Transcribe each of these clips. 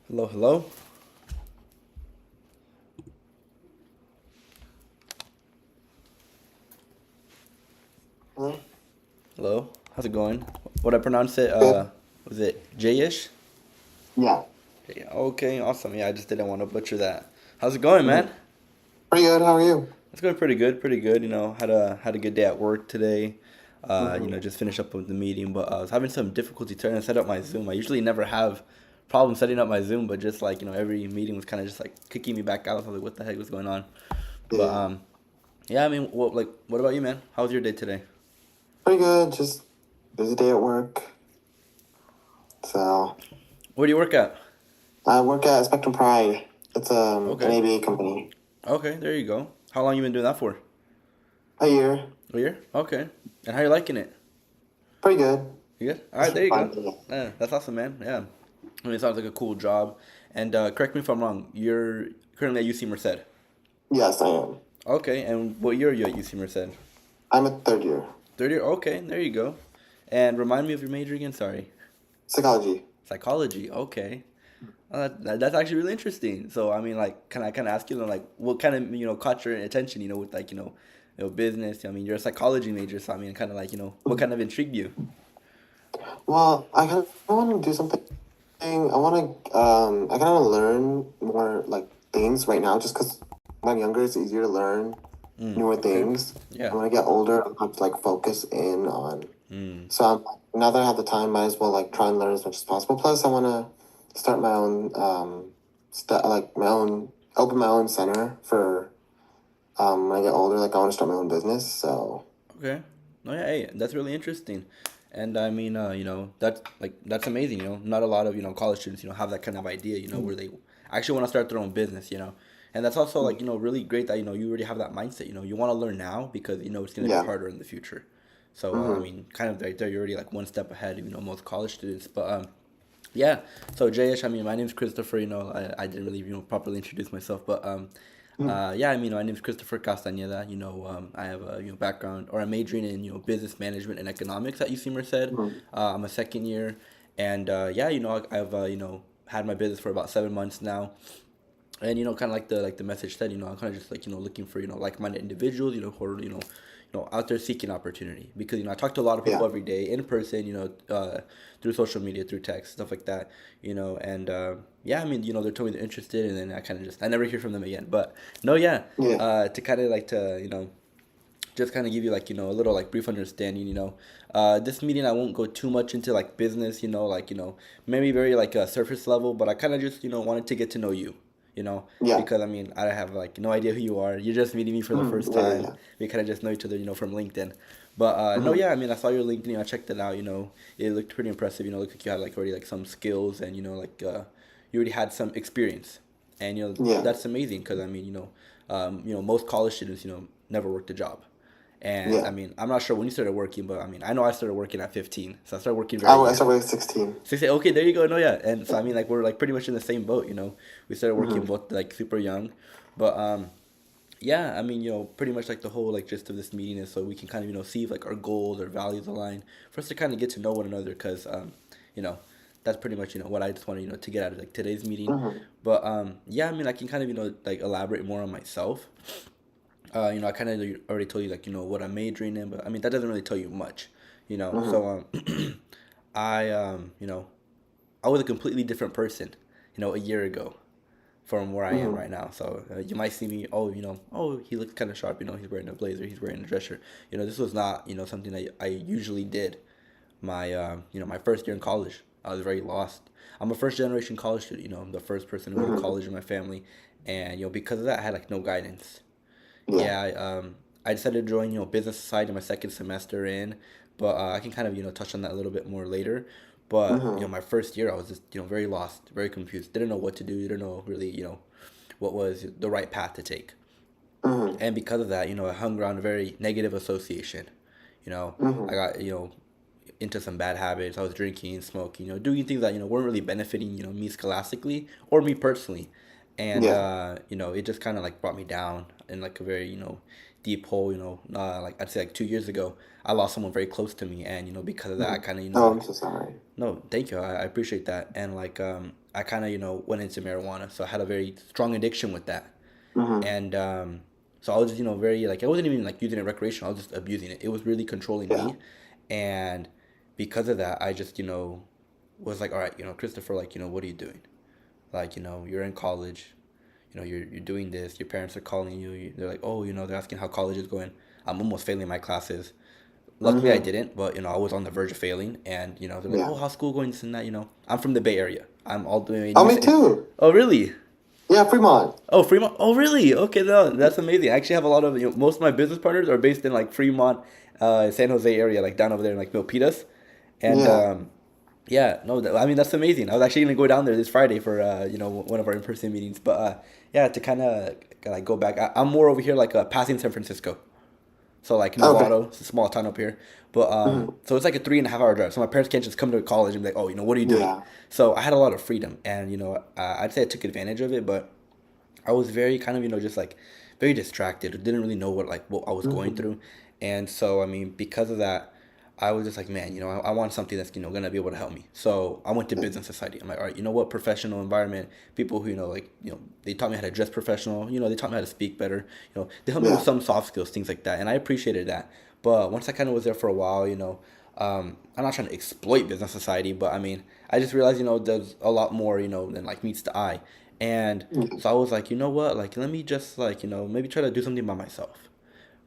Hello, hello, Hello? hello. How's it going? What I pronounce it? Good. Was it Jayesh? Yeah. Yeah, okay, awesome. Yeah, I just didn't want to butcher that. How's it going, hmm man? Pretty good. How are you? It's going pretty good, pretty good. Had a good day at work today. hmm Just finished up with the meeting, but I was having some difficulty trying to set up my Zoom. I usually never have problems setting up my Zoom, but just like every meeting was kind of just like kicking me back out. I was like, what the heck was going on? But Yeah. yeah, I mean, what about you, man? How was your day today? Pretty good. Just busy day at work. So Where do you work at? I work at Spectrum Pride. It's an Okay. ABA company. Okay, there you go. How long you been doing that for? A year. A year? Okay. And how you liking it? Pretty good. You good? All right, It's there you fun. go. Yeah, that's awesome, man. Yeah. I mean, it sounds like a cool job. And correct me if I'm wrong. You're currently at UC Merced. Yes, I am. Okay. And what year are you at UC Merced? I'm a third year. Third year. Okay, there you go. And remind me of your major again. Sorry. Psychology. Psychology. Okay. That's actually really interesting. So I mean, like, can I kind of ask you, like, what kind of caught your attention? With like business. I mean, you're a psychology major, so I mean, kind of like what kind of intrigued you? Well, I kind of want to do something. I kind of learn more like things right now just because when I'm younger, it's easier to learn Mm, newer okay. things. Yeah. And when I get older, I have to like focus in on. Mm. So now that I have the time, might as well like try and learn as much as possible. Plus, I want to start my own, like my own, open my own center for when I get older. Like I want to start my own business. So Okay. No, yeah, hey, that's really interesting. And I mean, that's amazing. Not a lot of college students have that kind of idea. Where they actually want to start their own business. And that's also like really great that you already have that mindset. You want to learn now because it's gonna be yeah. harder in the future. So I Mm-hmm. mean, kind of right there, you're already like one step ahead of most college students. But yeah. So Jayesh, I mean, my name's Christopher. I didn't really properly introduce myself, but yeah, I mean, my name's Christopher Castañeda. I have a background or I'm majoring in business management and economics at UC Merced. Mm-hmm. I'm a second year, and yeah, I've had my business for about 7 months now, and kind of like the message said, I'm kind of just like looking for like-minded individuals, who are out there seeking opportunity because I talk to a lot of people Yeah. every day in person, through social media, through text, stuff like that, and yeah, I mean, they're totally interested, and then I never hear from them again. But no, yeah, Yeah. to kind of like to just kind of give you like a little like brief understanding. This meeting I won't go too much into like business, like maybe very like a surface level, but I kind of just wanted to get to know you, Yeah. because I mean I have like no idea who you are. You're just meeting me for the first Mm-hmm. Yeah. time. Yeah. We kind of just know each other, from LinkedIn. But no, Mm-hmm. yeah, I mean I saw your LinkedIn, I checked it out. It looked pretty impressive. Looked like you had like already like some skills, and like you already had some experience, and Yeah. that's amazing because I mean most college students never worked a job. And I Yeah. mean, I'm not sure when you started working, but I mean, I know I started working at 15, so I started working I, very I young. started at 16. So you say, okay, there you go. No, yeah, and so I mean, like we're like pretty much in the same boat. We started working Mm-hmm. both like super young, but yeah, I mean, pretty much like the whole like gist of this meeting is so we can kind of see if like our goals or values align for us to kind of get to know one another, because you know, that's pretty much what I just want to to get out of like today's meeting. Mm-hmm. But yeah, I mean, I can kind of like elaborate more on myself. I kind of already told you like what I'm majoring in, but I mean that doesn't really tell you much, Mm-hmm. So I I was a completely different person, a year ago from where I am Mm-hmm. right now. So you might see me, oh, oh, he looks kind of sharp, he's wearing a blazer, he's wearing a dress shirt. This was not something that I usually did. My my first year in college, I was very lost. I'm a first generation college student. I'm the first person to go to Mm-hmm. college in my family, and because of that, I had like no guidance. Yeah. Yeah, I decided to join, business society my second semester in, but I can kind of, touch on that a little bit more later. But, Mm-hmm. my first year, I was just, very lost, very confused, didn't know what to do, didn't know really, what was the right path to take. Mm-hmm. And because of that, I hung around a very negative association. I Mm-hmm. got, into some bad habits. I was drinking, smoking, doing things that, weren't really benefiting, me scholastically or me personally. And, Yeah. it just kind of like brought me down in like a very, deep hole. Like I'd say like 2 years ago, I lost someone very close to me, and because of that, I Mhm. kind of Oh, I'm like so sorry. no, thank you, I appreciate that, and like I kind of went into marijuana, so I had a very strong addiction with that, Mm-hmm. and so I was just very like I wasn't even like using it recreational, I was just abusing it. It was really controlling Yeah. me, and because of that, I just was like, all right, Christopher, like what are you doing? Like you're in college, you're doing this. Your parents are calling you. They're like, oh, they're asking how college is going. I'm almost failing my classes. Luckily, I Mm-hmm. didn't, but I was on the verge of failing, and they're like, Yeah. oh, how's school going? This and that. I'm from the Bay Area. I'm all the way in Oh, me East. too. Oh, really? Yeah, Fremont. Oh, Fremont. Oh, really? Okay, no, that's amazing. I actually have a lot of most of my business partners are based in like Fremont, San Jose area, like down over there in like Milpitas, and Yeah. yeah, no, I mean that's amazing. I was actually gonna go down there this Friday for one of our in person meetings, but yeah, to kind of like go back. I'm more over here like passing San Francisco. So like Okay. Novato, it's a small town up here, but Mm-hmm. so it's like a 3.5 hour drive. So my parents can't just come to college and be like, oh, what are you doing? Yeah. So I had a lot of freedom, and I'd say I took advantage of it, but I was very kind of just like very distracted. Didn't really know what I was going Mm-hmm. through, and so I mean because of that, I was just like, man, I want something that's gonna be able to help me. So I went to business society. I'm like, all right, what, professional environment, people who like they taught me how to dress professional. They taught me how to speak better. They helped me with Yeah. some soft skills, things like that, and I appreciated that. But once I kind of was there for a while, I'm not trying to exploit business society, but I mean, I just realized, there's a lot more, than like meets the eye. And Mm-hmm. so I was like, you know what? Like, let me just like, maybe try to do something by myself.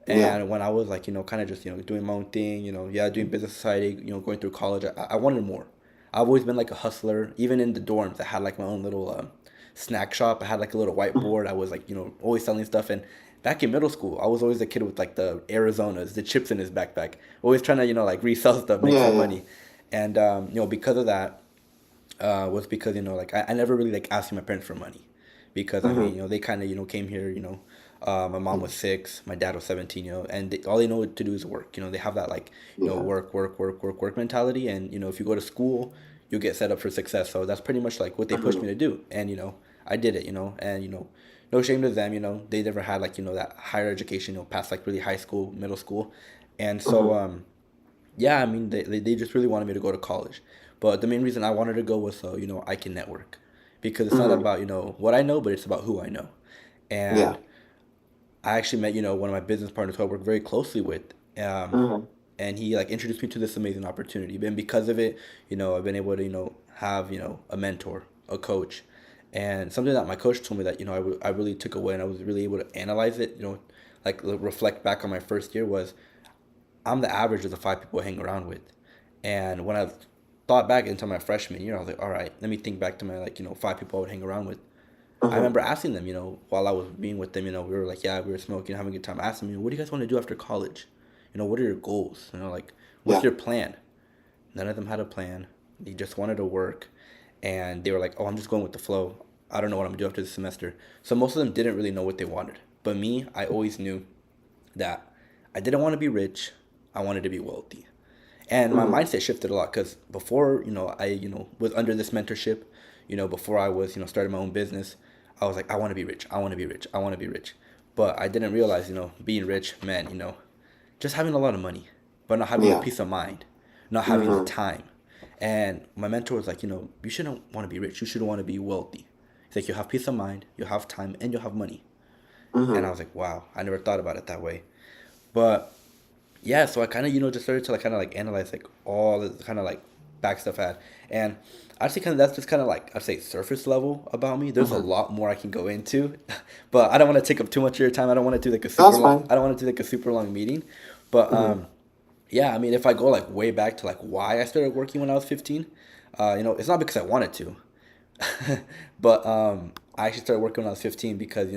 Yeah. And when I was like, kind of just, doing my own thing, yeah, doing business society, going through college, I wanted more. I've always been like a hustler. Even in the dorms, I had like my own little snack shop. I had like a little Mm-hmm. whiteboard. I was like, always selling stuff. And back in middle school, I was always the kid with like the Arizonas, the chips in his backpack, always trying to, like resell stuff, make Yeah. some Yeah. money. And, because of that, was because like I never really like asking my parents for money, because I mean Mm-hmm. they kind of came here, my mom was 6, my dad was 17, and all they know to do is work. They have that like Yeah. work mentality, and if you go to school, you'll get set up for success. So that's pretty much like what they pushed Mm-hmm. me to do, and I did it, and no shame to them. They never had like that higher education, past like really high school, middle school, and so Mm-hmm. yeah, I mean, they just really wanted me to go to college. But the main reason I wanted to go was so, I can network. Because it's not Mm-hmm. about, what I know, but it's about who I know. Yeah. And I actually met, one of my business partners who I work very closely with. Um, Mm-hmm. and he like introduced me to this amazing opportunity. And because of it, I've been able to, have, a mentor, a coach. And something that my coach told me that, I really took away and I was really able to analyze it, like reflect back on my first year was I'm the average of the 5 people I hang around with. And when I thought back into my freshman year, I was like, all right, let me think back to my 5 people I would hang around with. I Mm-hmm. remember asking them, while I was being with them, we were like, yeah, we were smoking, having a good time. I asked them, what do you guys want to do after college? What are your goals? Like, what's Yeah. your plan? None of them had a plan. They just wanted to work. And they were like, oh, I'm just going with the flow. I don't know what I'm going to do after this semester. So most of them didn't really know what they wanted. But me, I always knew that I didn't want to be rich. I wanted to be wealthy. And my Mm-hmm. mindset shifted a lot because before, I, was under this mentorship, before I was, starting my own business, I was like, I want to be rich. I want to be rich. I want to be rich. But I didn't realize, being rich meant, just having a lot of money, but not having the Yeah. peace of mind, not having the Mm-hmm. time. And my mentor was like, you shouldn't want to be rich. You should want to be wealthy. He's like, you'll have peace of mind, you'll have time, and you'll have money. And I Mm-hmm. was like, wow, I never thought about it that way. But yeah, so I kind of just started to like kind of like analyze like all the kind of like back stuff I had, and actually kind of that's just kind of like I'd say surface level about me. There's a Mm-hmm. lot more I can go into, but I don't want to take up too much of your time. I don't want to do like a super That's long. fine. I don't want to do like a super long meeting, but Mm-hmm. yeah, I mean if I go like way back to like why I started working when I was 15, it's not because I wanted to, but I actually started working when I was 15 because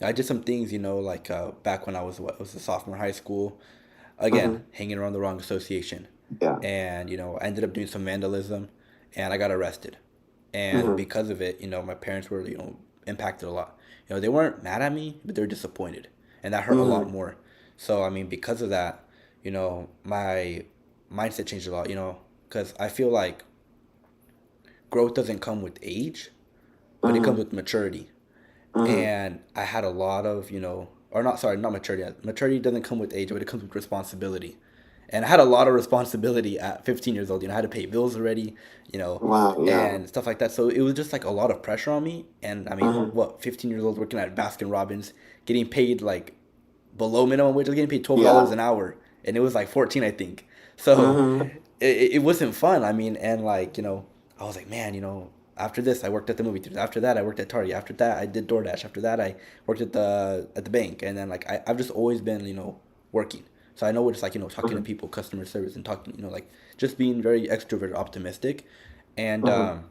I did some things like back when I was was a sophomore in high school, again Mm-hmm. hanging around the wrong association, Yeah. and I ended up doing some vandalism, and I got arrested, and Mm-hmm. because of it, my parents were impacted a lot. They weren't mad at me, but they were disappointed, and that hurt a lot Mm-hmm. more. So I mean, because of that, my mindset changed a lot. Because I feel like growth doesn't come with age, but it comes Mm-hmm. with maturity. Mm-hmm. And I had a lot of or not, sorry, not maturity. Maturity doesn't come with age, but it comes with responsibility. And I had a lot of responsibility at 15 years old. I had to pay bills already, you know, Wow. Yeah. and stuff like that. So it was just like a lot of pressure on me. And I mean, Mm-hmm. what, 15 years old working at Baskin Robbins, getting paid like below minimum wage. I was getting paid $12 Yeah. an hour, and it was like 14, I think. So Mm-hmm. it wasn't fun. I mean, and like I was like, man, after this, I worked at the movie theaters. After that, I worked at Target. After that, I did DoorDash. After that, I worked at the bank. And then like I've just always been working. So I know what it's like, talking to Mm-hmm. people, customer service, and talking, like just being very extroverted, optimistic, and Mm-hmm.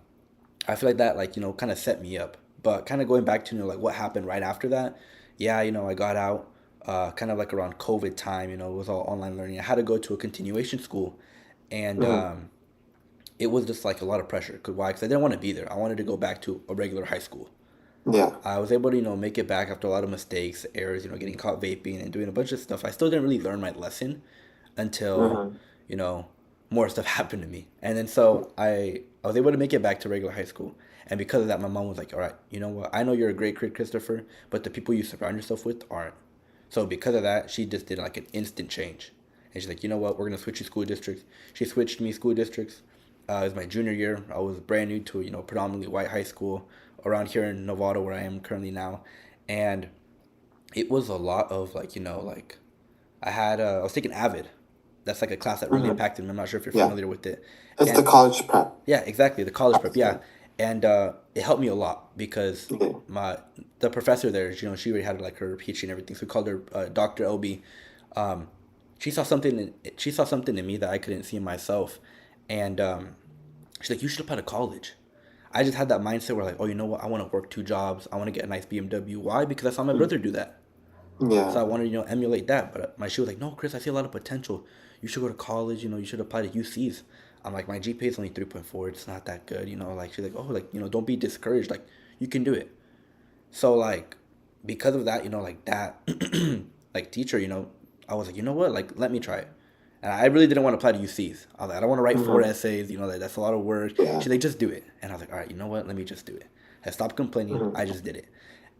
I feel like that kind of set me up. But kind of going back to like what happened right after that, yeah, I got out kind of like around COVID time. It was all online learning. I had to go to a continuation school, and Mm-hmm. it was just like a lot of pressure. Cause why? Because I didn't want to be there. I wanted to go back to a regular high school. Yeah. I was able to make it back after a lot of mistakes, errors, getting caught vaping and doing a bunch of stuff. I still didn't really learn my lesson until Mm-hmm. you know more stuff happened to me, and then so I was able to make it back to regular high school. And because of that, my mom was like, all right, you know what, I know you're a great kid, Christopher, but the people you surround yourself with aren't. So because of that, she just did like an instant change, and she's like, you know what, we're gonna switch you school districts. She switched me school districts. It was my junior year. I was brand new to predominantly white high school around here in Novato, where I am currently now, and it was a lot of like I was taking Avid. That's like a class that really Mm-hmm. impacted me. I'm not sure if you're Yeah. familiar with it. It's the And college prep. yeah, exactly, the college prep. Yeah, Yeah. and it helped me a lot because Yeah. my the professor there, she already had like her PhD and everything. So we called her Dr. LB. Um, she saw something in me that I couldn't see in myself, and she's like, you should apply to college. I just had that mindset where like, oh, you know what? I want to work two jobs. I want to get a nice BMW. Why? Because I saw my brother do that. Yeah. So I wanted to, emulate that. But my she was like, no, Chris, I see a lot of potential. You should go to college. You should apply to UCs. I'm like, my GPA is only 3.4. It's not that good. Like she's like, oh, like, don't be discouraged. Like, you can do it. So like, because of that, like that, like teacher, I was like, you know what? Like, let me try it. And I really didn't want to apply to UCs. I was like, I don't want to write four Mm-hmm. essays. That's a lot of work. Yeah. She's like, just do it. And I was like, all right, you know what? Let me just do it. I stopped complaining. Mm-hmm. I just did it.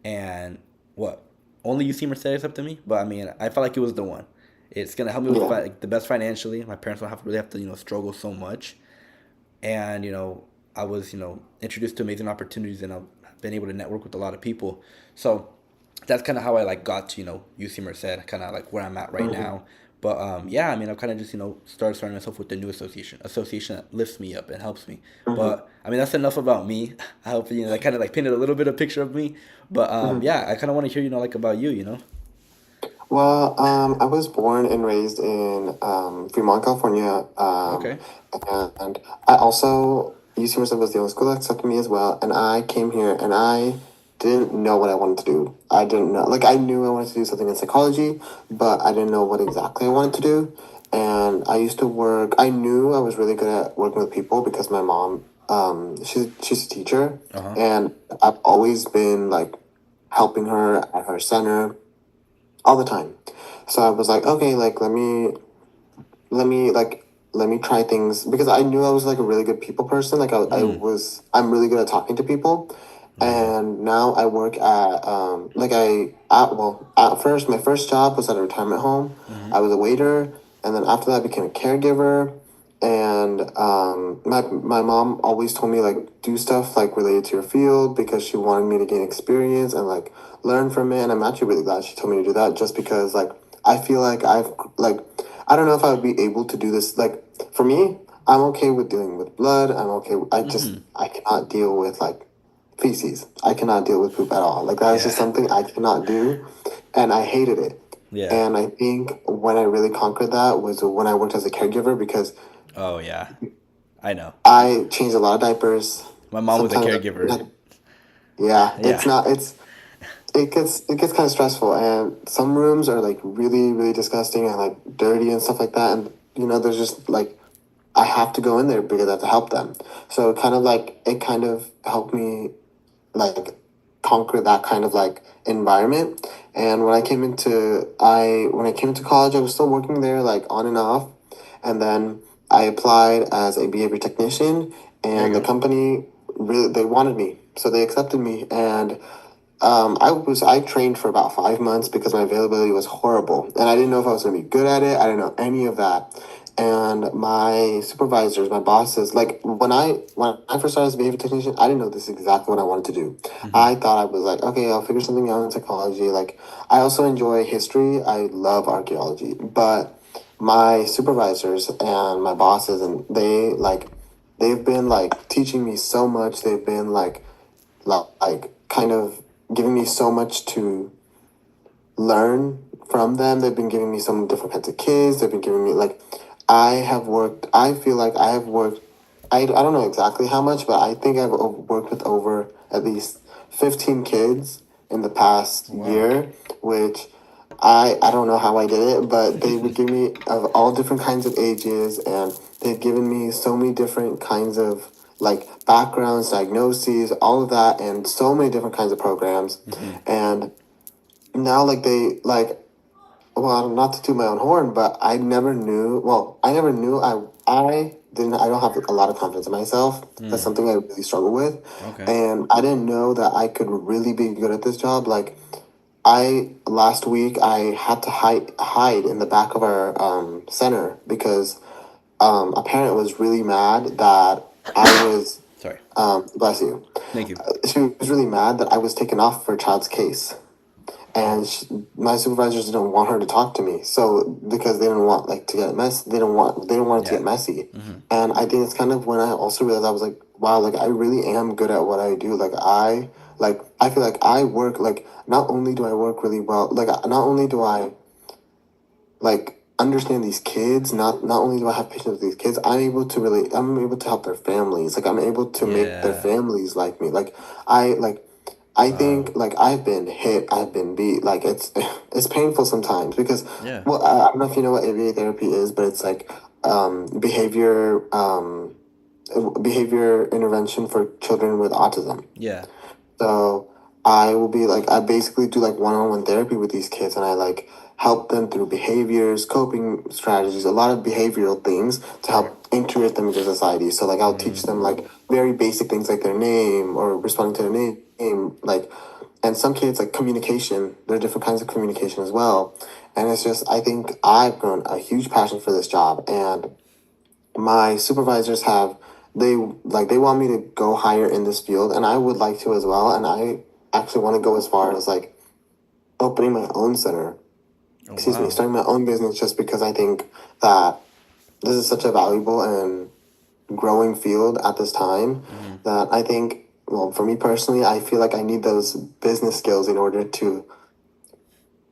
And what? Only UC Merced accepted me, but I mean, I felt like it was the one. It's gonna help me with Yeah. like, the best financially. My parents don't really have to struggle so much, and I was introduced to amazing opportunities, and I've been able to network with a lot of people. So that's kind of how I like got to UC Merced, kind of like where I'm at right Mm-hmm. now. But yeah, I mean, I've kind of just started surrounding myself with the new association that lifts me up and helps me. Mm-hmm. But I mean, that's enough about me. I hope that kind of like painted a little bit of picture of me. But Mm-hmm. yeah, I kind of want to hear like about you. Well, I was born and raised in Fremont, California, Okay. and I also UC Merced was the only school that accepted me as well. And I came here, and I didn't know what I wanted to do. I didn't know, like I knew I wanted to do something in psychology, but I didn't know what exactly I wanted to do. And I used to work. I knew I was really good at working with people because my mom, she's a teacher, Uh huh. and I've always been like helping her at her center all the time. So I was like, okay, like let me like let me try things because I knew I was like a really good people person. Like Mm. I'm really good at talking to people. Mm. And now I work at at first my first job was at a retirement home. Mm. I was a waiter, and then after that I became a caregiver. And my mom always told me like do stuff like related to your field because she wanted me to gain experience and like learn from it. And I'm actually really glad she told me to do that just because like I feel like like I don't know if I would be able to do this. Like for me, I'm okay with dealing with blood. Mm. I cannot deal with like feces. I cannot deal with poop at all. Like that is just Yeah. something I cannot do, and I hated it. Yeah. And I think when I really conquered that was when I worked as a caregiver because Oh yeah. I know. I changed a lot of diapers. My mom was a Sometimes, caregiver. yeah, Yeah. it gets kind of stressful, and some rooms are like really disgusting and like dirty and stuff like that. And there's just like I have to go in there because I have to help them. So it kind of helped me like conquer that kind of like environment. And when I came into college, I was still working there like on and off, and then I applied as a behavior technician, There you and the go. company really they wanted me, so they accepted me, and I trained for about 5 months because my availability was horrible, and I didn't know if I was going to be good at it. I didn't know any of that, and my supervisors, my bosses, like when I first started as a behavior technician, I didn't know this is exactly what I wanted to do. Mm-hmm. I thought I was like, okay, I'll figure something out in psychology. Like I also enjoy history. I love archaeology, but my supervisors and my bosses and they've been like teaching me so much. They've been like kind of giving me so much to learn from them. They've been giving me some different kinds of kids. They've been giving me I feel like I have worked, I don't know exactly how much, but I think worked with over at least 15 kids in the past Wow. year, which I don't know how I did it, but they would give me of all different kinds of ages, and they've given me so many different kinds of like backgrounds, diagnoses, all of that, and so many different kinds of programs. Mm-hmm. And now, well, not to toot my own horn, but I never knew. Well, I never knew. I didn't. I don't have a lot of confidence in myself. That's Mm. something I really struggle with, Okay. and I didn't know that I could really be good at this job. Like I last week, I had to hide in the back of our center because a parent was really mad that I was Sorry. bless you. Thank you. She was really mad that I was taken off for child's case, Oh. and my supervisors didn't want her to talk to me. So because they didn't want like to get mess, they didn't want it to Yeah. get messy. Mm-hmm. And I think it's kind of when I also realized I was like, wow, like I really am good at what I do. I feel like I work like not only do I work really well, like not only do I like understand these kids, not only do I have patience with these kids, I'm able to help their families. Like I'm able to make their Yeah. families like me. I like I Wow. think like I've been hit, I've been beat. Like it's painful sometimes because Yeah. well I don't know if you know what ABA therapy is, but it's like behavior intervention for children with autism. Yeah. So I basically do like one-on-one therapy with these kids, and I like help them through behaviors, coping strategies, a lot of behavioral things to Right. help integrate them into society. So like I'll teach them Mm. like very basic things like their name or responding to their name, like, and some kids like communication. There are different kinds of communication as well, and it's just I think I've grown a huge passion for this job, and my supervisors have they want me to go higher in this field, and I would like to as well, and I actually want to go as far as like opening my own center, Oh excuse me, wow. starting my own business, just because I think that this is such a valuable and growing field at this time, Mm-hmm. that I think, well, for me personally, I feel like I need those business skills in order to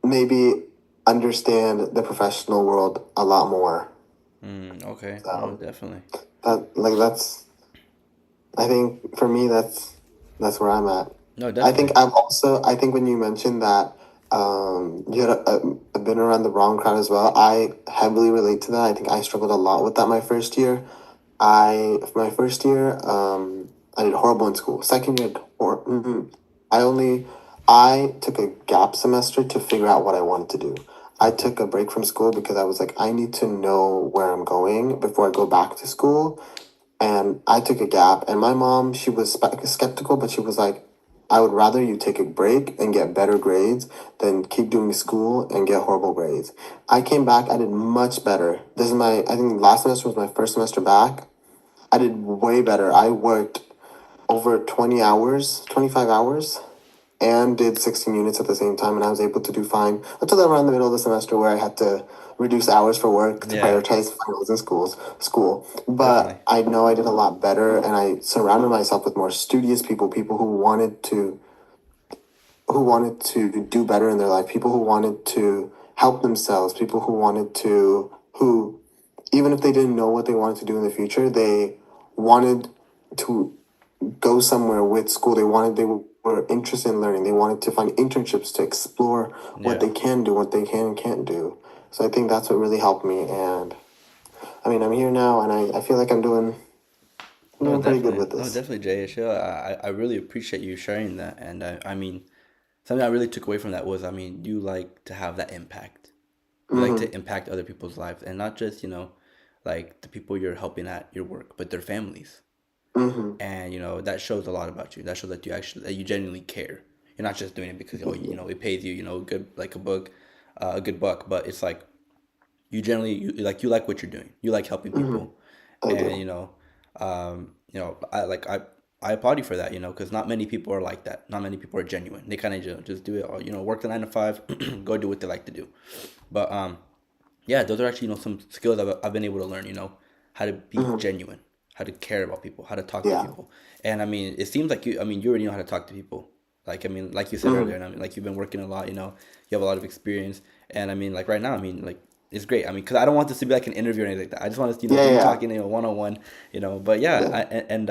maybe understand the professional world a lot more. Mm. Okay. No, So definitely. that's I think for me that's where I'm at. No, definitely. I think when you mentioned that you had been around the wrong crowd as well, I heavily relate to that. I think I struggled a lot with that my first year. My first year, I did horrible in school. Second year, I only I took a gap semester to figure out what I wanted to do. I Okay. took a break from school because I was like, I need to know where I'm going before I go back to school, and I took a gap. And my mom, she was skeptical, but she was like, I would rather you take a break and get better grades than keep doing school and get horrible grades. I came back, I did much better. I think last semester was my first semester back. I did way better. I worked over 20 hours, 25 hours, and did 16 units at the same time, and I was able to do fine until around the middle of the semester where I had to reduce hours for work to Yeah. prioritize finals and school. Definitely. But I know I did a lot better, and I surrounded myself with more studious people, people who wanted to do better in their life, people who wanted to help themselves, people who even if they didn't know what they wanted to do in the future, they wanted to go somewhere with school. They were interested in learning. They wanted to find internships to explore what Yeah. they can do, what they can and can't do. So I think that's what really helped me. And I mean, I'm here now, and I feel like I'm No, doing pretty good definitely. with No, this. definitely, JHL. I really appreciate you sharing that. And I mean, something I really took away from that was, I mean, you like to have that impact. You like Mm-hmm. to impact other people's lives, and not just, like the people you're helping at your work, but their families. Mm-hmm. And that shows a lot about you. That shows that you genuinely care. you're not just doing it because oh it pays you good like a good buck, but it's like you generally you like what you're doing. You like helping Mm-hmm. people, I and do. I applaud you for that. Because not many people are like that. Not many people are genuine. They kind of just do it. Or work the 9 to 5, go do what they like to do. But yeah, those are actually some skills I've been able to learn. How to be Mm-hmm. genuine, how to care about people, how to talk to Yeah. people. And I mean, it seems like you already know how to talk to people. Like I mean, like you said earlier, Mm-hmm. and I mean, like you've been working a lot. You have a lot of experience, and I mean, like right now, I mean, like it's great. I mean, because I don't want this to be like an interview or anything like that. I just want us, Yeah. to be Yeah. talking, one on one, But yeah, Yeah. and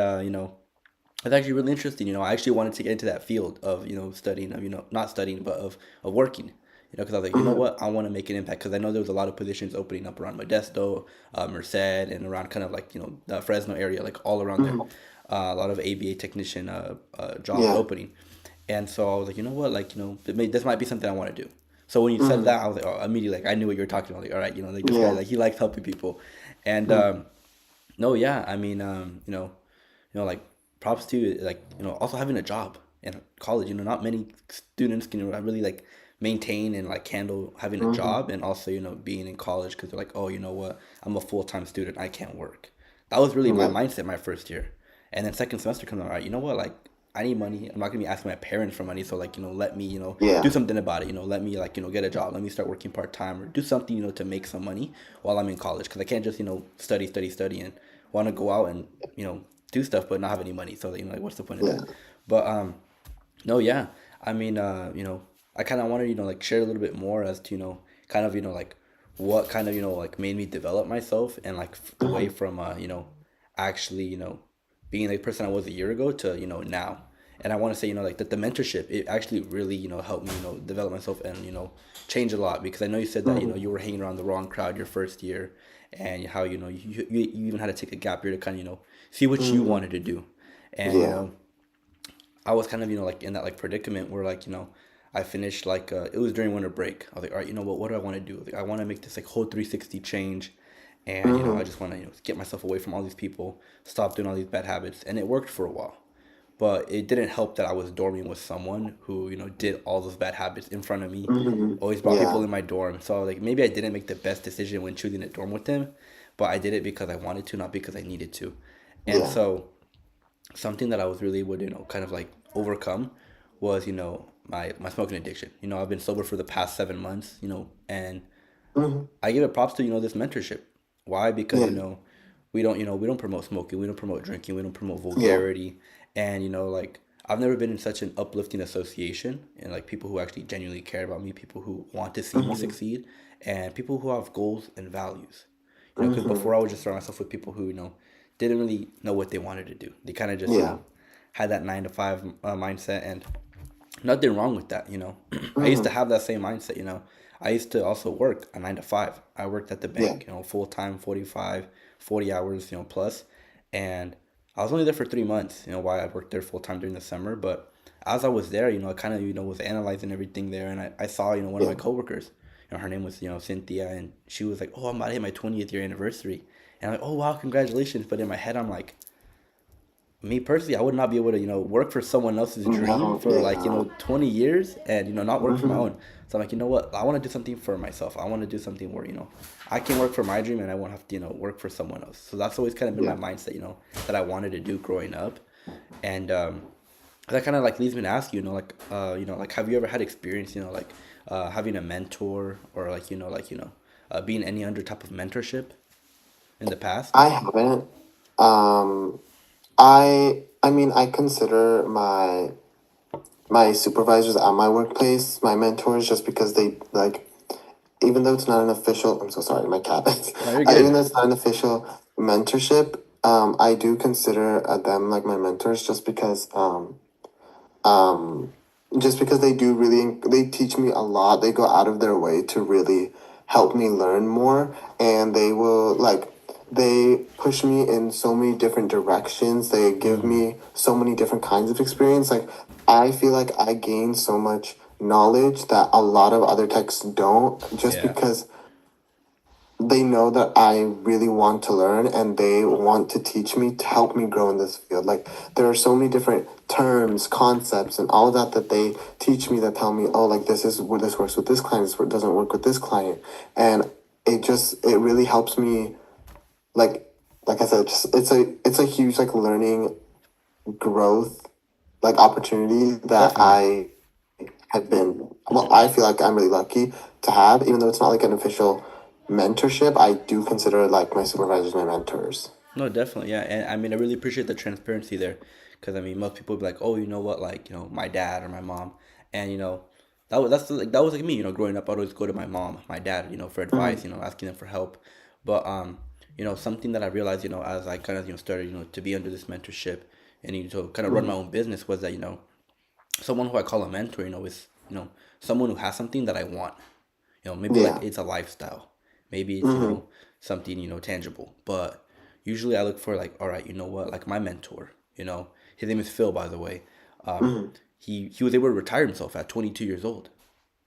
it's actually really interesting. I actually wanted to get into that field of studying, of not studying, but of working. Because I was like, Mm-hmm. what, I want to make an impact. Because I know there was a lot of positions opening up around Modesto, Merced, and around kind of like the Fresno area, like all around there. Mm-hmm. A lot of ABA technician jobs Yeah. opening, and so I was like, what, like this might be something I want to do. So when you said Mm-hmm. that, I was like, oh, immediately, like I knew what you were talking about. Like, all right, like this guy, Yeah. like he likes helping people, and Mm-hmm. no, yeah, I mean, like props to like also having a job in college. Not many students can really like maintain and like handle having a Mm-hmm. job and also being in college because they're like, oh, you know what, I'm a full-time student, I can't work. That was really my Yeah. mindset my first year, and then second semester comes out. All right, you know what, like I need money. I'm not gonna be asking my parents for money, so like let me do Yeah. something about it. Let me like get a job. Let me start working part time or do something to make some money while I'm in college because I can't just study study study and want to go out and you know do stuff but not have any money. So like what's the point of Yeah. that? But no, yeah. I mean, I kind of wanted like share a little bit more as to kind of like what kind of like made me develop myself and like away Mm-hmm. from actually being the person I was a year ago to now. And I want to say like that the mentorship, it actually really helped me develop myself and change a lot because I know you said that Mm-hmm. you were hanging around the wrong crowd your first year, and how you even had to take a gap year to kind of see what you Mm-hmm. wanted to do. And Yeah. I was kind of like in that like predicament where like I finished like it was during winter break. I was like, all right, what do I want to do? Like, I want to make this like whole 360 change, and I Mm-hmm. just want to get myself away from all these people, stop doing all these bad habits, and it worked for a while. But it didn't help that I was dorming with someone who did all those bad habits in front of me, Mm-hmm. always brought people Yeah. in my dorm. So like maybe I didn't make the best decision when choosing a dorm with him, but I did it because I wanted to, not because I needed to. And Yeah. so something that I was really would kind of like overcome was my smoking addiction. I've been sober for the past 7 months. And Mm-hmm. I give it props to this mentorship. Why? Because Yeah. we don't promote smoking, we don't promote drinking, we don't promote Yeah. vulgarity, and like I've never been in such an uplifting association and like people who actually genuinely care about me, people who want to see me Mm-hmm. succeed, and people who have goals and values. Because Mm-hmm. before I would just surround myself with people who didn't really know what they wanted to do. They kind of just Yeah. had that 9 to 5 mindset, and nothing wrong with that. I used to Mm-hmm. have that same mindset. I used to also work a 9 to 5. I worked at the Yeah. bank, full time, 45, 40 hours, plus. And I was only there for 3 months, while I worked there full time during the summer. But as I was there, I kind of, was analyzing everything there. And I saw, one of my Yeah. coworkers, her name was, Cynthia. And she was like, oh, I'm about to hit my 20th year anniversary. And I'm like, oh, wow, congratulations. But in my head, I'm like, me personally, I would not be able to, work for someone else's dream No. for like, Yeah. 20 years and, not work for my Mm-hmm. own. So I'm like, you know what? I want to do something for myself. I want to do something where, I can work for my dream and I won't have to, work for someone else. So that's always kind of been my Yeah. mindset, that I wanted to do growing up. And that kind of like leads me to ask you, like, like, have you ever had experience, like, having a mentor or being any other type of mentorship in the past? I haven't. Um, I mean, I consider my supervisors at my workplace my mentors just because they like, even though it's not an official. I'm so sorry, my cat. No, you're Even good. though it's not an official mentorship, I do consider them like my mentors um, just because they do really, they teach me a lot. They go out of their way to really help me learn more, and they will like, they push me in so many different directions. They give Mm, me so many different kinds of experience. Like, I feel like I gain so much knowledge that a lot of other techs don't, just yeah. because they know that I really want to learn and they want to teach me to help me grow in this field. Like there are so many different terms, concepts, and all that they teach me that tell me, oh, like this is where this works with this client, this doesn't work with this client, and it really helps me. Like like I said, just it's a huge like learning growth like opportunity that Definitely. I have been, well, I feel like I'm really lucky to have, even though it's not like an official mentorship. I do consider like my supervisors my mentors. No, definitely, yeah, and I mean, I really appreciate the transparency there, because I mean, most people would be like, oh, you know what, like, my dad or my mom, and that was like me, growing up, I'd always go to my mom, my dad, for Mm-hmm. advice, asking them for help, but something that I realized, as I kind of started, to be under this mentorship, and to kind of run my own business was that someone who I call a mentor, is someone who has something that I want, maybe like Yeah. it's a lifestyle, maybe it's Mm-hmm. something tangible, but usually I look for like, all right, you know what, like my mentor, his name is Phil, by the way. um Mm-hmm. he was able to retire himself at 22 years old,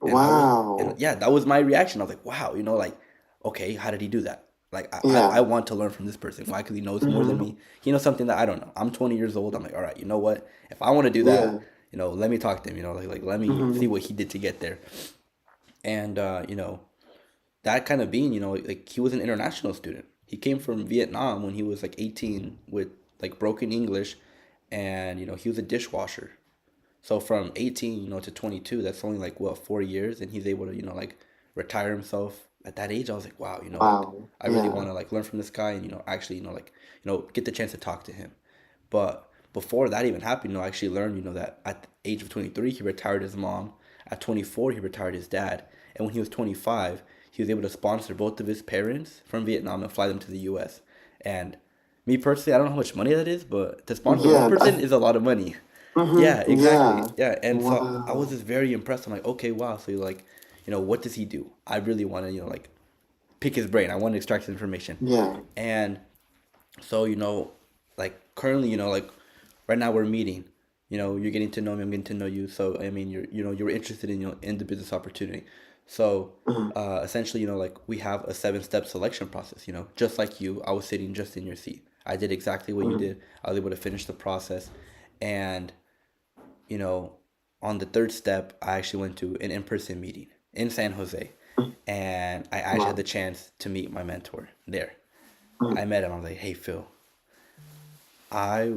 and Wow. yeah, that was my reaction. I was like, wow, like, okay, how did he do that? Like, I Yeah. want to learn from this person. Why? Because he knows more than Mm-hmm. me. He knows something that I don't know. I'm 20 years old. I'm like, all right, you know what, if I want to do that, Yeah. let me talk to him, like let me see Mm-hmm. what he did to get there. And that kind of being, like he was an international student. He came from Vietnam when he was like 18 with like broken English, and he was a dishwasher. So from 18, to 22, that's only like what, 4 years, and he's able to, like retire himself at that age. I was like, wow, like Wow. I really want Yeah. to like learn from this guy, and actually, like get the chance to talk to him. But before that even happened, I actually learned, that at the age of 23, he retired his mom. At 24, he retired his dad. And when he was 25, he was able to sponsor both of his parents from Vietnam and fly them to the US. And me personally, I don't know how much money that is, but to sponsor one Yeah. person is a lot of money. Yeah, Mm-hmm. exactly. Yeah. Yeah, and so I was Wow. just very impressed. I'm like, okay, wow. So you're like, what does he do? I really want to, like pick his brain. I want to extract his information. Yeah. And so, like currently, like right now we're meeting. You're getting to know me. I'm getting to know you. So I mean, you're interested in in the business opportunity. So Mm-hmm. essentially, like we have a 7-step selection process. Just like you, I was sitting just in your seat. I did exactly what you Mm-hmm. did. I was able to finish the process, and you know, on the third step, I actually went to an in-person meeting in San Jose, and I actually had Wow. the chance to meet my mentor there. Mm-hmm. I met him. I was like, "Hey, Phil, I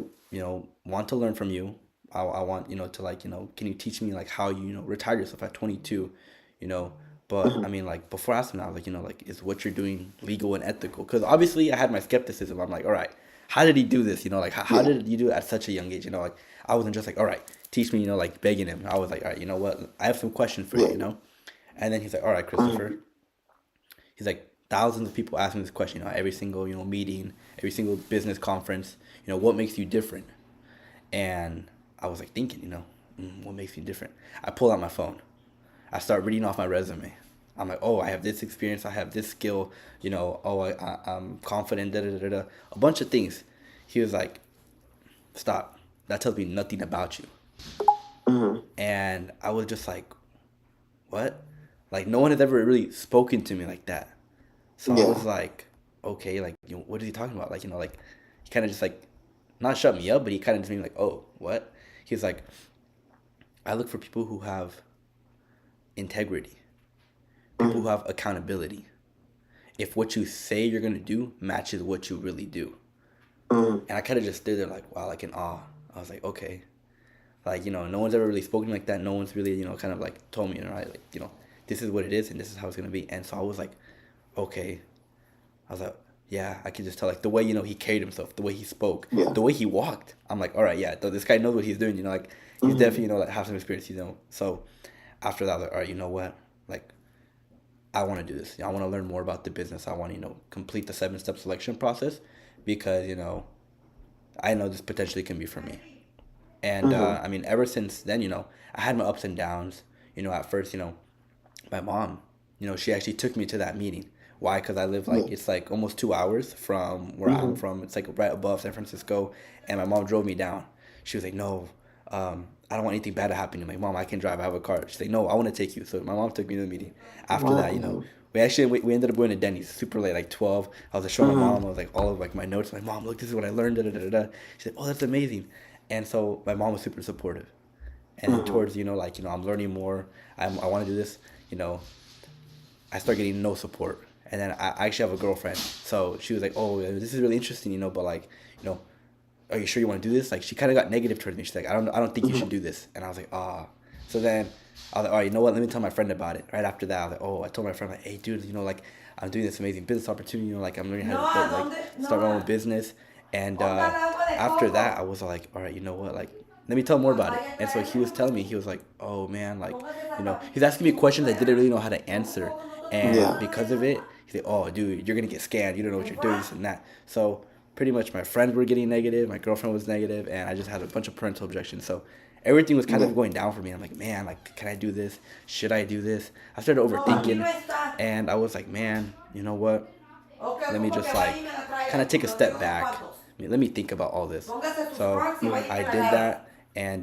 want to learn from you. I want to like can you teach me like how you retire yourself at 22, you know but I Mm-hmm. mean, like, before asking that, I was like, like, is what you're doing legal and ethical? Because obviously I had my skepticism. I'm like, all right, how did he do this? Like, how Yeah. did you do it at such a young age? Like, I wasn't just like, all right, teach me, like begging him. I was like, all right, you know what, I have some questions for you, Yeah. and then he's like, all right, Christopher. Mm-hmm. He's like, thousands of people ask me this question, every single meeting, every single business conference. What makes you different? And I was like thinking, what makes me different? I pull out my phone. I start reading off my resume. I'm like, oh, I have this experience. I have this skill. Oh, I'm confident. Da, da, da, da. A bunch of things. He was like, stop. That tells me nothing about you. Mm-hmm. And I was just like, what? Like, no one has ever really spoken to me like that. So I was Yeah. like, okay, like, what is he talking about? Like, like, he kind of just like, not shut me up, but he kind of just made me like, oh, what? He's like, I look for people who have integrity, people who Mm-hmm. have accountability. If what you say you're gonna do matches what you really do. Mm-hmm. And I kind of just stood there like, wow, like in awe. I was like, okay, like no one's ever really spoken like that. No one's really kind of like told me, right, like this is what it is and this is how it's gonna be. And so I was like, okay. I was like, yeah, I could just tell like the way he carried himself, the way he spoke, Yeah. the way he walked. I'm like, all right, yeah, this guy knows what he's doing. Like he's Mm-hmm. definitely like have some experience. So after that, I was like, all right, you know what, like I want to do this. I want to learn more about the business. I want to complete the 7-step selection process because I know this potentially can be for me. And Mm-hmm. I mean, ever since then, I had my ups and downs. At first, my mom, she actually took me to that meeting. Why? Because I live like Yeah. it's like almost 2 hours from where I'm Mm-hmm. from. It's like right above San Francisco, and my mom drove me down. She was like, "No, I don't want anything bad to happen. I'm like, Mom, I can drive. I have a car. She's like, no, I want to take you. So my mom took me to the meeting. After that, Wow. we ended up going to Denny's super late, like 12. I was like showing my mom. I was like all of like my notes. Like, Mom, look, this is what I learned. Da, da, da, da. Da. She's like, oh, that's amazing. And so my mom was super supportive. And then Mm-hmm. towards I'm learning more. I want to do this. You know, I start getting no support. And then I actually have a girlfriend. So she was like, oh, this is really interesting, but like, you know, are you sure you want to do this? Like, she kind of got negative towards me. She's like, I don't think you should Mm-hmm. do this. And I was like, ah. So then I was like, all right, you know what? Let me tell my friend about it. Right after that, I was like, oh, I told my friend, like, hey, dude, like, I'm doing this amazing business opportunity. Like, I'm learning how to build, like, start my own business. And after that, I was like, all right, you know what? Like, let me tell more about it. And so he was telling me, he was like, oh man, like, he's asking me questions I didn't really know how to answer. And Yeah. because of it, he's like, oh, dude, you're going to get scammed. You don't know what you're doing, this and that. So pretty much my friends were getting negative, my girlfriend was negative, and I just had a bunch of parental objections. So everything was kind Yeah. of going down for me. I'm like, man, like, can I do this? Should I do this? I started overthinking, and I was like, man, you know what? Let me just like kind of take a step back. Let me think about all this. So I did that, and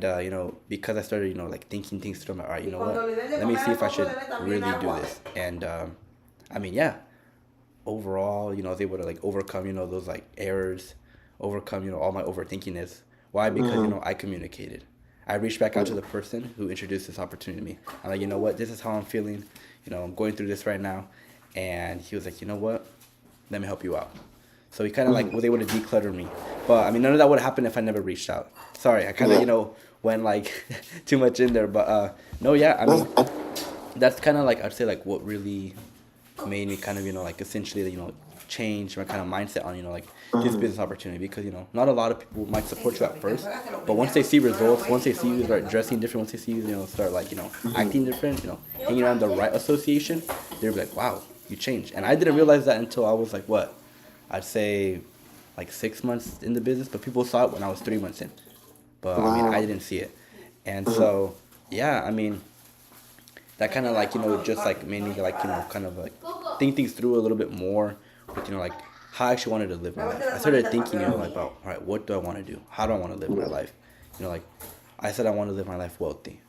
because I started, like thinking things through, I'm like, all right, you know what? Let me see if I should really do this. And I mean, yeah, overall, I was able to like overcome, those like errors, overcome, all my overthinkingness. Why? Because, Mm-hmm. I communicated. I reached back out to the person who introduced this opportunity to me. I'm like, you know what? This is how I'm feeling. I'm going through this right now. And he was like, you know what? Let me help you out. So he kind of like Mm-hmm. was able to declutter me. But I mean, none of that would have happened if I never reached out. Sorry, I kind of, Yeah. went like too much in there. But no, yeah, I That's, mean, that's kind of like, I'd say like what really made me kind of like essentially change my kind of mindset on like this mm-hmm. business opportunity, because not a lot of people might support you at first, but once they see results, once they see you start dressing different, once they see you start like acting different, hanging around the right association, they'll be like, wow, you changed. And I didn't realize that until I was like, what, I'd say like 6 months in the business, but people saw it when I was 3 months in. But I mean, I Wow. didn't see it. And Mm-hmm. so yeah, I mean, that kind of like just like made me like kind of like think things through a little bit more with like how I actually wanted to live my life. I started thinking like about, all right, what do I want to do? How do I want to live my Yeah. life? Like I said, I want to live my life wealthy.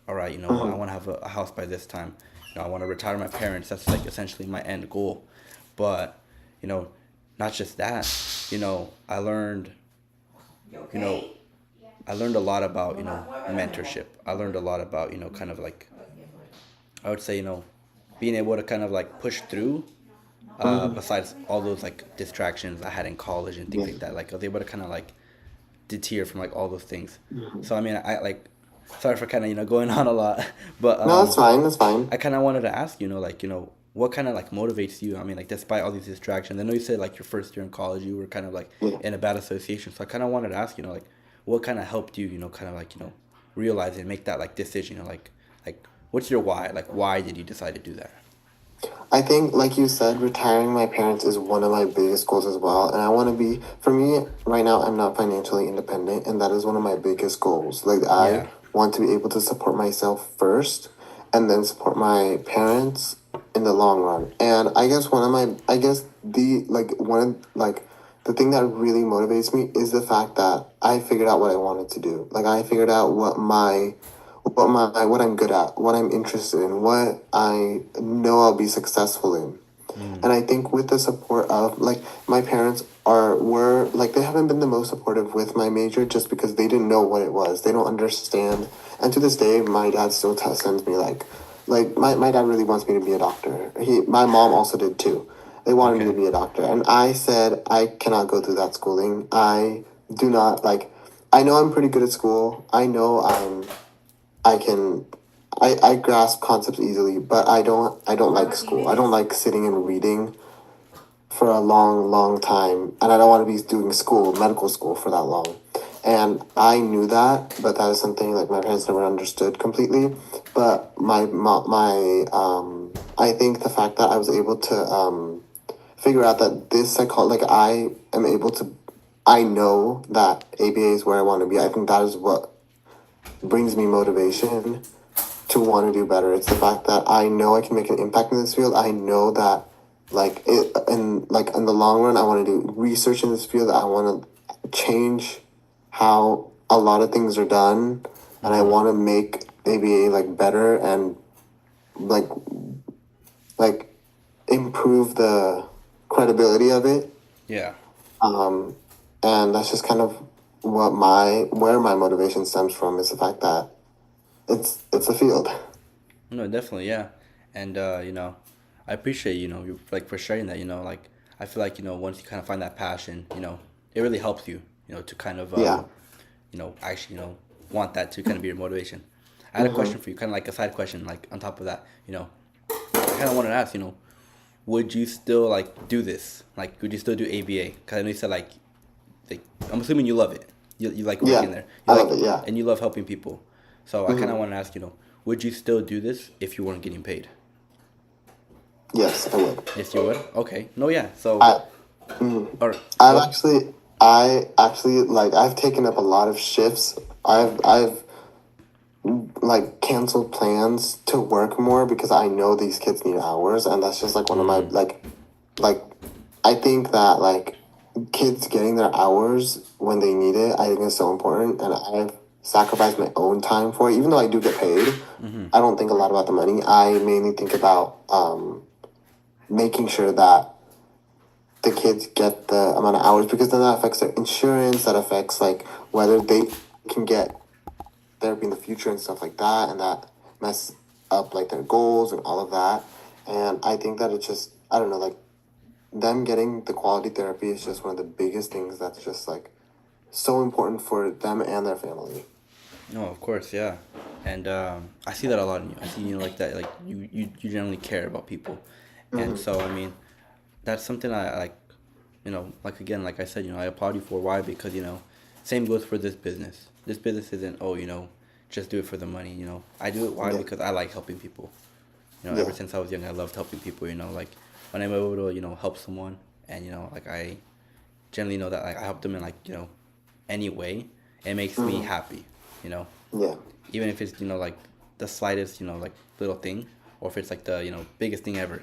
All right, I Mm-hmm. want to have a house by this time. I want to retire my parents. That's like essentially my end goal. But you know not just that, I learned, you know I learned a lot about mentorship. I learned a lot about kind of like, I would say, being able to kind of like push through. Mm-hmm. Besides all those like distractions I had in college and things Yeah. like that, like I was able to kind of like deter from like all those things. Mm-hmm. So I mean, I like, sorry for kind of going on a lot, but No, that's fine. That's fine. I kind of wanted to ask like what kind of like motivates you. I mean, like despite all these distractions, I know you said like your first year in college you were kind of like Yeah. in a bad association. So I kind of wanted to ask like what kind of helped you kind of like realize and make that like decision. Like what's your why? Like why did you decide to do that? I think, like you said, retiring my parents is one of my biggest goals as well. And I want to be, for me, right now, I'm not financially independent, and that is one of my biggest goals. Like, I Yeah. want to be able to support myself first and then support my parents in the long run. And I guess I guess the thing that really motivates me is the fact that I figured out what I wanted to do. Like, I figured out what I'm good at, what I'm interested in, what I know I'll be successful in. Mm. And I think with the support of like my parents were like they haven't been the most supportive with my major just because they didn't know what it was. They don't understand. And to this day my dad still sends me my dad really wants me to be a doctor. My mom also did too. They wanted me to Okay. be a doctor. And I said I cannot go through that schooling. I do not like I know I'm pretty good at school. I know I can I grasp concepts easily, but I don't like school. I don't like sitting and reading for a long, long time, and I don't want to be doing medical school for that long. And I knew that, but that is something like my parents never understood completely. But I think the fact that I was able to figure out that I am able to, I know that ABA is where I want to be. I think that is what brings me motivation to want to do better. It's the fact that I know I can make an impact in this field. I know that in the long run I want to do research in this field. I want to change how a lot of things are done. and I want to make ABA like better and like like improve the credibility of it. Yeah. Um, and that's just kind of where my motivation stems from, is the fact that it's a field. No, definitely, yeah. And I appreciate, you like for sharing that, like I feel like, once you kind of find that passion, it really helps you, to kind of Yeah. actually, want that to kind of be your motivation. I had a Mm-hmm. question for you, kind of like a side question, like on top of that, I kind of wanted to ask, would you still like do this? Like, would you still do ABA? Because I know you said like I'm assuming you love it. You like Yeah, working there. You I like love it. Yeah. and you love helping people. So I kind of Mm-hmm. want to ask, would you still do this if you weren't getting paid? Yes, I would. Yes, you would. Okay. No, yeah. So, I mm, all right. I've Go. actually I actually like I've taken up a lot of shifts. I've like canceled plans to work more because I know these kids need hours, and that's just like one of my Mm, like I think that like kids getting their hours when they need it, I think is so important, and I've sacrificed my own time for it. Even though I do get paid, mm-hmm. I don't think a lot about the money. I mainly think about making sure that the kids get the amount of hours, because then that affects their insurance, that affects like whether they can get therapy in the future and stuff like that, and that mess up like their goals and all of that. And I think that it's just, I don't know, like them getting the quality therapy is just one of the biggest things that's just like so important for them and their family. No, of course, yeah. And I see that a lot in you. I see like that, like you generally care about people, and Mm-hmm. so I mean that's something I like. Like again, like I said, I applaud you for. Why? Because same goes for this business. This business isn't, oh, just do it for the money. I do it why? Yeah. Because I like helping people. Ever Yeah. since I was young, I loved helping people. Like when I'm able to, help someone, and like I generally know that like I help them in like any way, it makes me Mm-hmm. happy. You know, Yeah. even if it's like the slightest like little thing, or if it's like the biggest thing ever.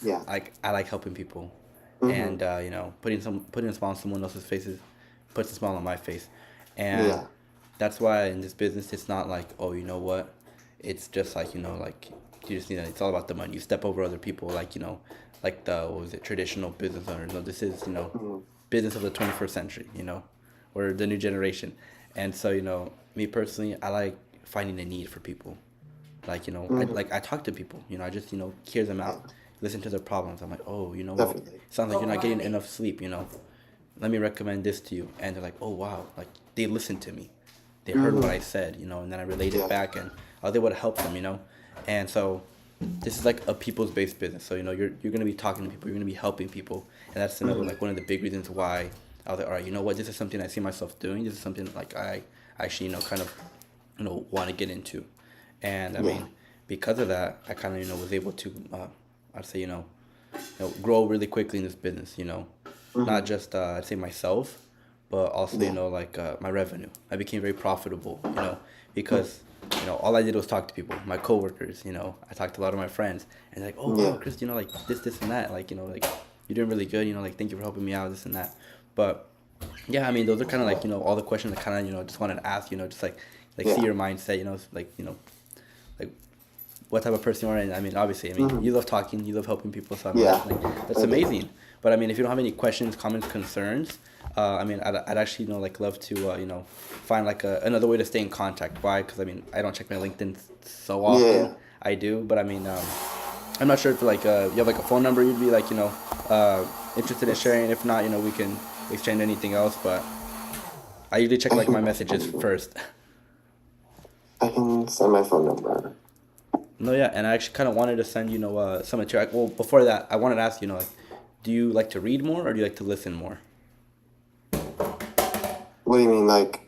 Yeah. Like I like helping people, Mm-hmm. and putting a smile on someone else's faces puts a smile on my face, and Yeah. that's why in this business it's not like, oh, you know what, it's just like like you just it's all about the money. You step over other people, like like the, what was it, traditional business owners. No, this is Mm-hmm. business of the 21st century. Or the new generation, and so me personally, I like finding a need for people. Like Mm-hmm. I talk to people. I just hear them Yeah. out, listen to their problems. I'm like, oh, you know what? Definitely. Sounds like you're not getting enough sleep. Let me recommend this to you. And they're like, oh wow, like they listened to me, they heard what Mm-hmm. I said. And then I relayed it Yeah. back, and I was able to help them. And so this is like a people's based business. So you're gonna be talking to people, you're gonna be helping people, and that's another Mm-hmm. like one of the big reasons why I was like, all right, you know what? This is something I see myself doing. This is something like I actually kind of want to get into, and I Yeah. mean because of that, I kind of was able to I'd say grow really quickly in this business. Mm-hmm. Not just I'd say myself, but also Yeah. like my revenue. I became very profitable. Because all I did was talk to people, my coworkers. I talked to a lot of my friends, and they're like, oh Yeah. wow, Chris, like this and that, like like you're doing really good. Like thank you for helping me out, this and that. But yeah, I mean those are kind of like all the questions I kind of just wanted to ask. Just like see Yeah. your mindset. Like like what type of person you are. And I mean, obviously, I mean, Mm-hmm. you love talking, you love helping people. So I mean, Yeah. that's I do. amazing. But I mean, if you don't have any questions, comments, concerns, I mean, I'd actually like love to find like another way to stay in contact. Why? Because I mean, I don't check my LinkedIn so Yeah. often. I do, but I mean, I'm not sure if like you have like a phone number you'd be like interested in sharing. If not, we can exchange anything else. But I usually check I like my can messages first. I can send my phone number. No, yeah, and I actually kind of wanted to send some material. Well, before that, I wanted to ask like, do you like to read more or do you like to listen more? What do you mean, like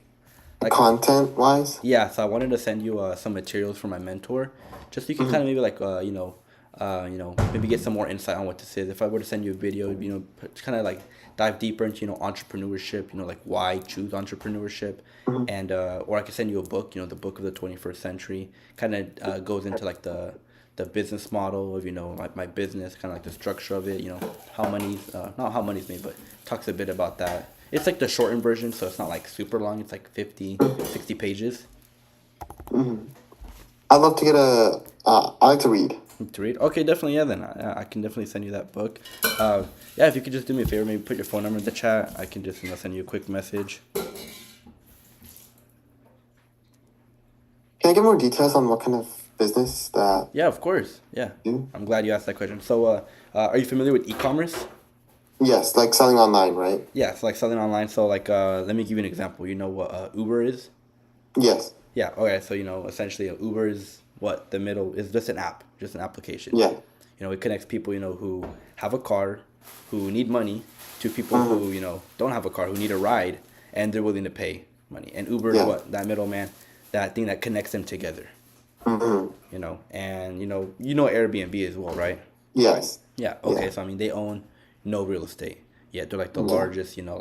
Like, content wise? yeah, so I wanted to send you some materials from my mentor, just so you can Mm-hmm. kind of maybe like maybe get some more insight on what this is. If I were to send you a video, kind of like dive deeper into entrepreneurship, like why choose entrepreneurship, Mm-hmm. and or I could send you a book, the book of the 21st century, kind of goes into like the business model of my business, kind of like the structure of it, how money's not how money's made, but talks a bit about that. It's like the shortened version, so it's not like super long. It's like 50, 60 pages. Mm-hmm. I'd love to get a. I like to read. To read? Okay, definitely. Yeah, then I can definitely send you that book. Yeah, if you could just do me a favor, maybe put your phone number in the chat. I can just send you a quick message. Can I get more details on what kind of business that Yeah, of course. Yeah, you do? I'm glad you asked that question. So, are you familiar with e-commerce? Yes, like selling online, right? Yeah, it's like selling online. So, like, let me give you an example. You know what Uber is? Yes. Yeah. Okay. So, essentially, Uber is what the middle is just an app, just an application. Yeah. It connects people, who have a car, who need money, to people Mm-hmm. who, don't have a car, who need a ride, and they're willing to pay money. And Uber is Yeah. what? That middleman, that thing that connects them together. Mm-hmm. And Airbnb as well, right? Yes. Yeah. Yeah. Okay. So I mean, they own no real estate. Yeah, they're like the Yeah. largest, you know,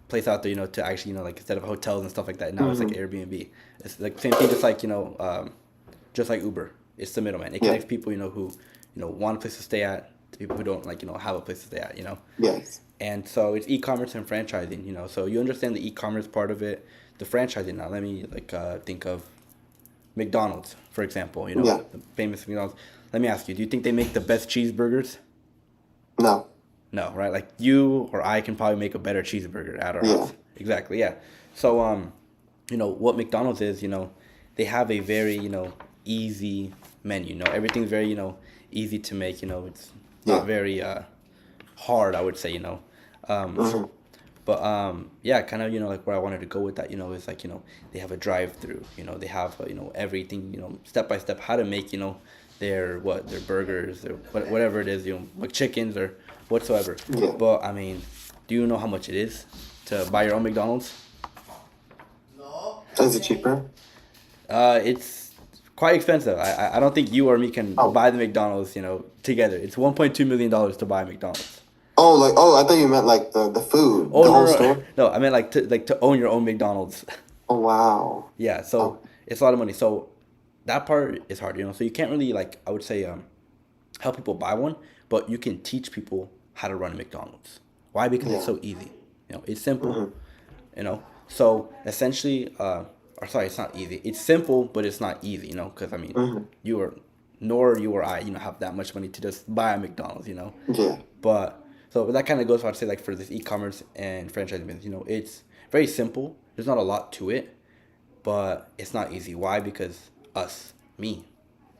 place out there, to actually, like instead of hotels and stuff like that, now it's like Mm-hmm. Airbnb. It's like same thing, just like just like Uber. It's the middleman. It Yeah. connects people, who, want a place to stay at, to people who don't like, have a place to stay at. Yes. And so it's e-commerce and franchising. So you understand the e-commerce part of it, the franchising. Now let me think of McDonald's, for example. Yeah. The famous McDonald's. Let me ask you, do you think they make the best cheeseburgers? No. No, right? Like you or I can probably make a better cheeseburger at our Yeah. house. Exactly, yeah. So what McDonald's is, they have a very, easy menu. Everything's very, easy to make, it's not Yeah. very hard, I would say, Mm-hmm. but yeah, kind of, like where I wanted to go with that, is like, they have a drive-through, they have everything, step by step how to make, their burgers or whatever it is, like chickens or whatsoever. Yeah. But I mean, do you know how much it is to buy your own McDonald's? Is it cheaper? It's quite expensive. I don't think you or me can Oh. buy the McDonald's, together. It's $1.2 million to buy McDonald's. Oh, I thought you meant like the food, Oh the no, whole no, store. no! I meant like to own your own McDonald's. Oh wow. Yeah, Oh so it's a lot of money. So that part is hard, So you can't really like I would say help people buy one, but you can teach people how to run a McDonald's. Why? Because it's yeah. so easy. It's simple. Mm-hmm. So essentially, or sorry, it's not easy. It's simple, but it's not easy. Because I mean, Mm-hmm. nor you or I, have that much money to just buy a McDonald's. Yeah. But so that kind of goes, I'd say, like for this e-commerce and franchising business, it's very simple. There's not a lot to it, but it's not easy. Why? Because us, me,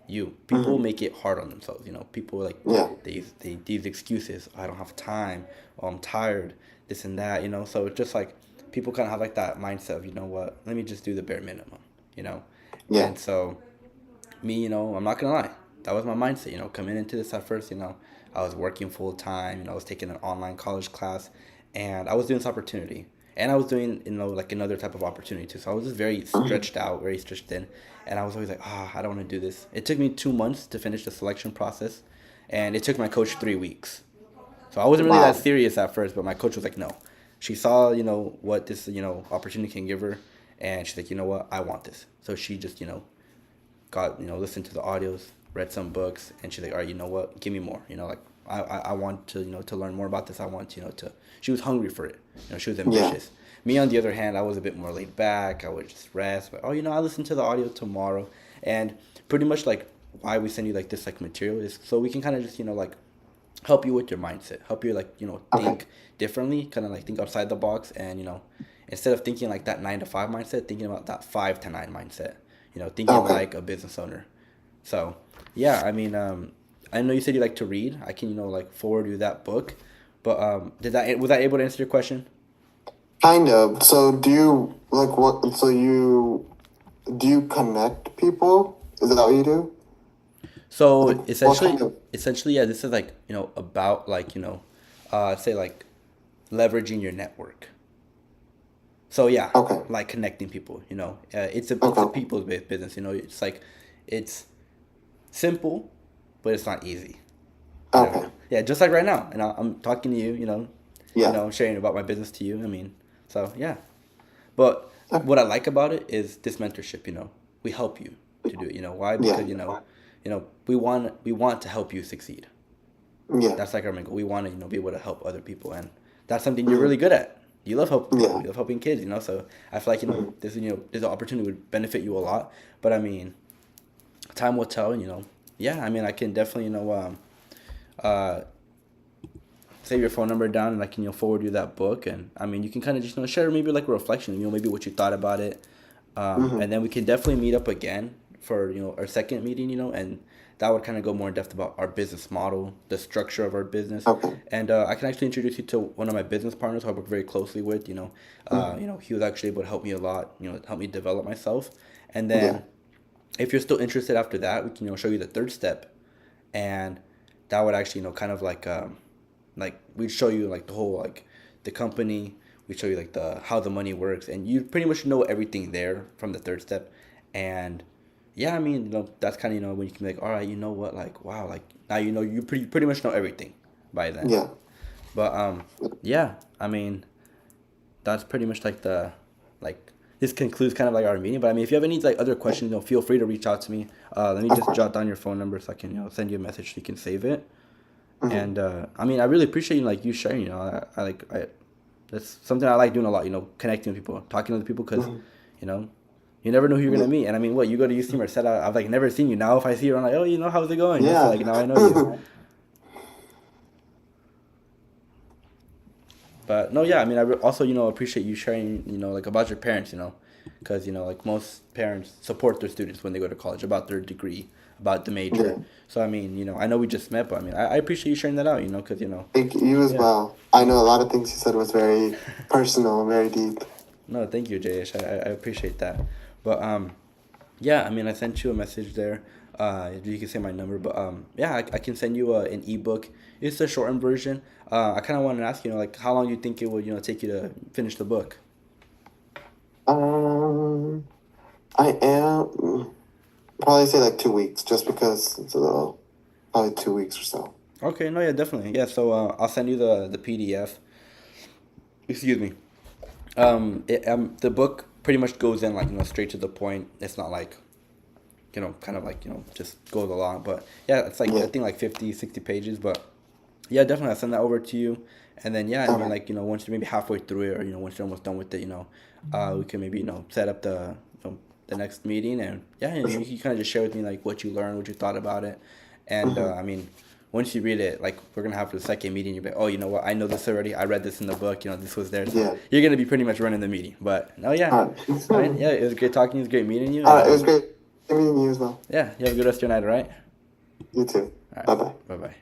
you, people Mm-hmm. make it hard on themselves. People like Yeah. these excuses. I don't have time. Or I'm tired. This and that. So it's just like people kind of have like that mindset of what? Let me just do the bare minimum. You know, Yeah. and so me, I'm not gonna lie. That was my mindset, coming into this at first, I was working full time, I was taking an online college class and I was doing this opportunity. And I was doing, like another type of opportunity too. So I was just very Mm-hmm. stretched out, very stretched thin. And I was always like, I don't want to do this. It took me 2 months to finish the selection process. And it took my coach 3 weeks. So I wasn't really that Wow. serious at first, but my coach was like, no. She saw, what this, opportunity can give her. And she's like, you know what? I want this. So she just, got listened to the audios, read some books, and she's like, all right, you know what, give me more, like I want to to learn more about this. I want to she was hungry for it. She was Yeah. ambitious. Me on the other hand, I was a bit more laid back. I would just rest, but I listened to the audio tomorrow. And pretty much like why we send you like this like material is so we can kind of just like help you with your mindset, help you like Okay. think differently, kind of like think outside the box. And instead of thinking like that 9 to 5 mindset, thinking about that 5 to 9 mindset, thinking Okay. like a business owner. So yeah, I mean, I know you said you like to read. I can like forward you that book. But was that able to answer your question? Kind of. So do you like what? So you do you connect people? Is that what you do? So Like what essentially, kind of? yeah, this is like about like say like leveraging your network. So yeah, Okay. like connecting people. It's a Okay. people's business. It's like it's simple, but it's not easy. Okay. Yeah, just like right now, and I'm talking to you. Yeah. Sharing about my business to you. I mean, so yeah. But Okay. what I like about it is this mentorship. We help you to do it. Why? Yeah. Because we want to help you succeed. Yeah. That's like our main goal. We want to be able to help other people, and that's something you're Mm-hmm. really good at. you love help, Yeah. you love helping kids, So I feel like Mm-hmm. this opportunity would benefit you a lot. But I mean, time will tell, yeah, I mean, I can definitely uh save your phone number down, and I can forward you that book. And I mean, you can kind of just share maybe like a reflection, maybe what you thought about it. Mm-hmm. And then we can definitely meet up again for our second meeting, and that would kind of go more in depth about our business model, the structure of our business. Okay. And I can actually introduce you to one of my business partners who I work very closely with. Mm-hmm. He was actually able to help me a lot, help me develop myself. And Yeah. then if you're still interested after that, we can show you the third step, and that would actually kind of like we'd show you like the whole like the company. We'd show you like the how the money works, and you pretty much know everything there from the third step. And yeah, I mean, that's kind of when you can be like, all right, you know what, like wow, like now you pretty much know everything by then. Yeah. But yeah, I mean, that's pretty much like like this concludes kind of like our meeting. But I mean, if you have any like other questions, feel free to reach out to me. Let me Of just course. jot down your phone number so I can send you a message so you can save it. Mm-hmm. And I mean, I really appreciate like you sharing. I like that's something I like doing a lot. Connecting with people, talking to other people, because Mm-hmm. you know you never know who you're Yeah. gonna meet. And I mean, what you go to UC or said I've like never seen you. Now if I see you, I'm like, oh, how's it going? So Yeah. like now I know you. But no, yeah, I mean, also appreciate you sharing like about your parents, because like most parents support their students when they go to college about their degree, about the major. Yeah. So I mean, I know we just met, but I mean, I appreciate you sharing that out, because Thank you as yeah. well. I know a lot of things you said was very personal, very deep. No, thank you, Jayesh. I appreciate that. But yeah, I mean, I sent you a message there. You can say my number, but yeah, I can send you an ebook. It's a shortened version. I kind of wanted to ask like how long you think it would take you to finish the book. Um, I am probably say like 2 weeks, just because it's a little, probably 2 weeks or so. Okay, no, yeah, definitely, yeah. So I'll send you the PDF. Excuse me. The book pretty much goes in like straight to the point. It's not like kind of like just goes along. But yeah, it's like I Yeah. think like 50, 60 pages. But yeah, definitely I'll send that over to you. And then yeah, I mean Okay. like once you're maybe halfway through it, or once you're almost done with it, we can maybe set up the next meeting. And yeah, For you sure. can kind of just share with me like what you learned, what you thought about it. And Mm-hmm. I mean, once you read it, like we're gonna have the second meeting, you're like, oh, you know what? I know this already. I read this in the book. This was there. So Yeah. you're gonna be pretty much running the meeting. But no, yeah, All all right, right. yeah, it was great talking. It was great meeting you. All And right. It was great meeting you as well. yeah, you have a good rest of your night. All right. You too. All Bye bye. right. Bye bye.